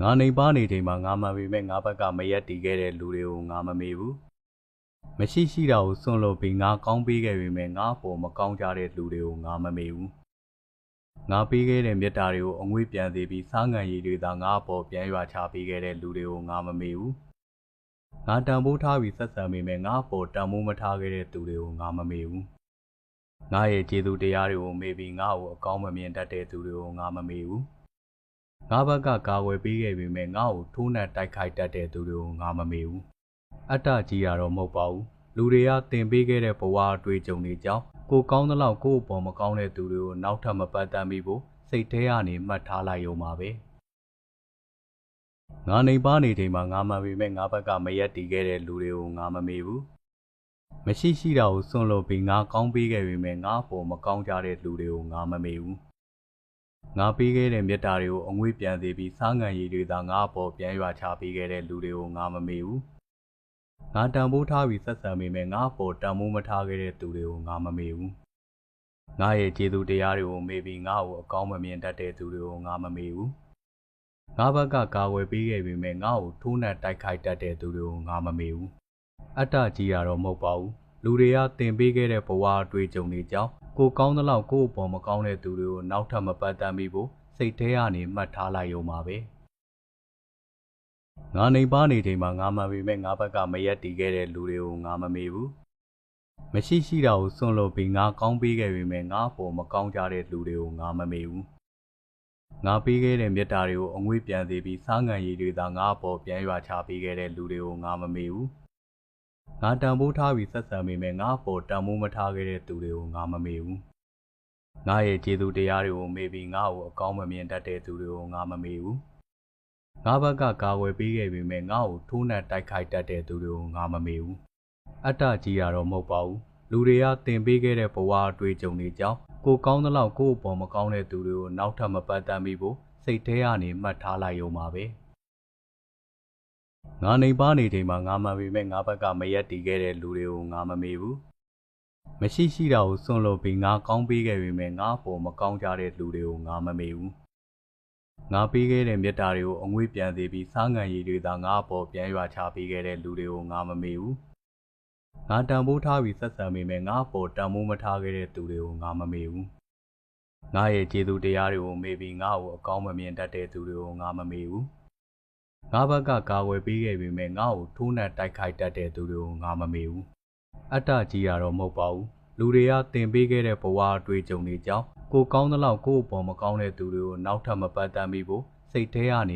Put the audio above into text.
ငါနေပါနေချိန်မှာငါမှန်ပေမဲ့ငါဘက်ကမရက်တီခဲ့တဲ့လူတွေကိုငါမမေဘူးမရှိရှိတာကိုစွန့်လို့ပြီးငါကောင်းပေးခဲ့ပေမဲ့ငါအပေါ်မကောင်းကြတဲ့လူတွေကိုငါမမေဘူးငါပေးခဲ့တဲ့မေတ္တာတွေကိုအငွေ့ပြန်စေပြီးစားငံရည်တွေသာငါအပေါ်ပြန်ရွာချပေးခဲ့တဲ့လူတွေကိုငါမမေဘူးငါတန်ဖိုးထားပြီးဆက်ဆံပေမဲ့ငါအပေါ်တန်ဖိုးမထားခဲ့တဲ့သူတွေကိုငါမမေဘူးငါရဲ့ကျေးဇူးတရားတွေကိုမေ့ပြီးငါ့ကိုအကောင်းမမြင်တတ်တဲ့သူတွေကိုငါမမေဘူးငါဘက်ကကာဝယ်ပေးခဲ့ပေမဲ့ငါ့ကိုထိုးနှက်တိုက်ခိုက်တတ်တဲ့သူတွေကိုငါမမေဘူးအတ္တကြီးတာတော့မဟုတ်ပါဘူးလူတွေကတင်ပေးခဲ့တဲ့ဘဝအတွေ့အကြုံတွေကြောင့်ကိုကောင်းသလောက်ကို့အပေါ်မကောင်းတဲ့သူတွေကိုနောက်ထပ်မပတ်သက်မိဖို့စိတ်ထဲကနေမှတ်ထားလိုက်ရုံပါပဲငါနေပါနေချိန်မှာငါမှန်ပေမဲ့ငါဘက်ကမရက်တီခဲ့တဲ့လူတွေကိုငါမမေဘူးမရှိရှိတာကိုစွန့်လို့ပြီးငါကောင်းပေးခဲ့ပေမဲ့ငါ့အပေါ်မကောင်းကြတဲ့လူတွေကိုငါမမေဘူးငါပေးခဲ့တဲ့မေတ္တာတွေကိုအငွေ့ပြန်စေပြီးစားငံရည်တွေသာငါအပေါ်ပြန်ရွာချပေးခဲ့တဲ့လူတွေကိုငါမမေဘူးငါတန်ဖိုးထားပြီးဆက်ဆံပေမဲ့ငါအပေါ်တန်ဖိုးမထားခဲ့တဲ့သူတွေကိုငါမမေဘူးငါရဲ့ကျေးဇူးတရားတွေကိုမေ့ပြီးငါ့ကိုအကောင်းမမြင်တတ်တဲ့သူတွေကိုငါမမေဘူးငါဘက်ကကာဝယ်ပေးခဲ့ပေမဲ့ငါ့ကိုထိုးနှက်တိုက်ခိုက်တတ်တဲ့သူတွေကိုငါမမေဘူးအတ္တကြီးတာတော့မဟုတ်ပါဘူးလူတွေကတင်ပေးခဲ့တဲ့ဘဝအတွေ့အကြုံတွေကြောင့်ကိုကောင်းသလောက်ကို့အပေါ်မကောင်းတဲ့သူတွေကိုနောက်ထပ်မပတ်သက်မိဖို့စိတ်ထဲကနေမှတ်ထားလိုက်ရုံပါပဲငါနေပါနေချိန်မှာငါမှန်ပေမဲ့ငါဘက်ကမရက်တီခဲ့တဲ့လူတွေကိုငါမမေဘူးမရှိရှိတာကိုစွန့်လို့ပြီးငါကောင်းပေးခဲ့ပေမဲ့ငါ့အပေါ်မကောင်းကြတဲ့လူတွေကိုငါမမေဘူးငါပေးခဲ့တဲ့မေတ္တာတွေကိုအငွေ့ပြန်စေပြီးစားငံရည်တွေသာငါအပေါ်ပြန်ရွာချပေးခဲ့တဲ့လူတွေကိုငါမမေဘူးငါတန်ဖိုးထားပြီးဆက်ဆံပေမဲ့ငါ့အပေါ်တန်ဖိုးမထားခဲ့တဲ့သူတွေကိုငါမမေဘူးငါရဲ့ကျေးဇူးတရားတွေကိုမေ့ပြီးငါ့ကိုအကောင်းမမြင်တတ်တဲ့သူတွေကိုငါမမေဘူးငါဘက်ကကာဝယ်ပေးခဲ့ပေမဲ့ငါ့ကိုထိုးနှက်တိုက်ခိုက်တတ်တဲ့သူတွေကိုငါမမေဘူးအတ္တကြီးတာတော့မဟုတ်ပါဘူးလူတွေကတင်ပေးခဲ့တဲ့ဘဝအတွေ့အကြုံတွေကြောင့်ကိုကောင်းသလောက်ကို့အပေါ်မကောင်းတဲ့သူတွေကိုနောက်ထပ်မပတ်သက်မိဖို့စိတ်ထဲကနေမှတ်ထားလိုက်ရုံပါပဲငါနေပါနေချိန်မှာငါမှန်ပေမဲ့ငါဘက်ကမရက်တီခဲ့တဲ့လူတွေကိုငါမမေဘူးမရှိရှိတာကိုစွန့်လို့ပြီးငါကောင်းပေးခဲ့ပေမဲ့ငါ့အပေါ်မကောင်းကြတဲ့လူတွေကိုငါမမေဘူးငါပေးခဲ့တဲ့မေတ္တာတွေကိုအငွေ့ပြန်စေပြီးစားငံရည်တွေသာငါ့အပေါ်ပြန်ရွာချပေးခဲ့တဲ့လူတွေကိုငါမမေဘူးငါတန်ဖိုးထားပြီးဆက်ဆံပေမဲ့ငါ့အပေါ်တန်ဖိုးမထားခဲ့တဲ့သူတွေကိုငါမမေဘူးငါရဲ့ကျေးဇူးတရားတွေကိုမေ့ပြီးငါ့ကိုအကောင်းမမြင်တတ်တဲ့သူတွေကိုငါမမေဘူးငါဘက်ကကာဝယ်ပေးခဲ့ပေမဲ့ငါ့ကိုထိုးနှက်တိုက်ခိုက်တတ်တဲ့သူတွေကိုငါမမေဘူးအတ္တကြီးတာတော့မဟုတ်ပါဘူးလူတွေကတင်ပေးခဲ့တဲ့ဘဝအတွေ့အကြုံတွေကြောင့်ကိုကောင်းသလောက်ကို့အပေါ်မကောင်းတဲ့သူတွေကိုနောက်ထပ်မပတ်သက်မိဖို့စိတ်ထဲကနေ